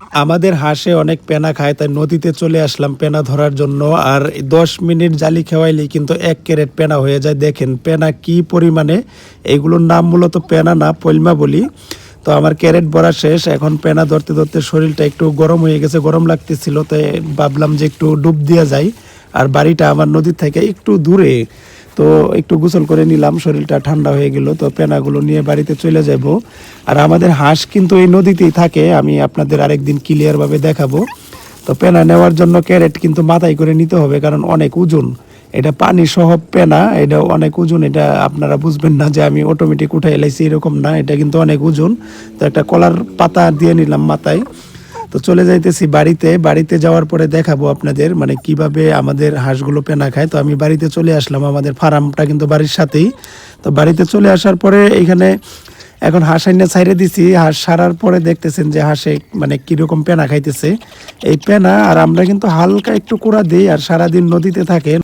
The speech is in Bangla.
আমাদের হাঁসে অনেক পেনা খায়, তাই নদীতে চলে আসলাম পেনা ধরার জন্য। আর 10 মিনিট জালি খেওয়াইলেই কিন্তু 1 ক্যারেট পেনা হয়ে যায়। দেখেন পেনা কি পরিমাণে, এগুলোর নাম মূলত পেনা না, পলমা বলি। তো আমার ক্যারেট ভরা শেষ, এখন পেনা ধরতে ধরতে শরীরটা একটু গরম হয়ে গেছে, গরম লাগতেছিল, তাই ভাবলাম যে একটু ডুব দিয়ে যাই। আর বাড়িটা আমার নদীর থেকে একটু দূরে, তো একটু গোসল করে নিলাম, শরীরটা ঠান্ডা হয়ে গেল। তো পেনাগুলো নিয়ে বাড়িতে চলে যাব। আর আমাদের হাঁস কিন্তু এই নদীতেই থাকে, আমি আপনাদের আরেকদিন ক্লিয়ারভাবে দেখাবো। তো পেনা নেওয়ার জন্য ক্যারেট কিন্তু মাথায় করে নিতে হবে, কারণ অনেক ওজন। এটা পানি সহ পেনা, এটা অনেক ওজন। এটা আপনারা বুঝবেন না যে আমি অটোমেটিক উঠে এলাইছি, এরকম না, এটা কিন্তু অনেক ওজন। তো একটা কলার পাতা দিয়ে নিলাম মাথায়। তো চলে যাইতেছি বাড়িতে। বাড়িতে যাওয়ার পরে দেখাবো আপনাদের মানে কিভাবে আমাদের হাঁসগুলো পেনা খায়। তো আমি বাড়িতে চলে আসলাম, আমাদের ফার্মটা কিন্তু বাড়ির সাথেই। তো বাড়িতে চলে আসার পরে এইখানে এখন হাঁস আইনা ছাইড়ে দিছি। হাঁস সারার পরে দেখতেছেন যে হাঁসে মানে কীরকম পেনা খাইতেছে। এই পেনা আর আমরা কিন্তু হালকা একটু কুড়া দিই, আর সারাদিন নদীতে থাকে।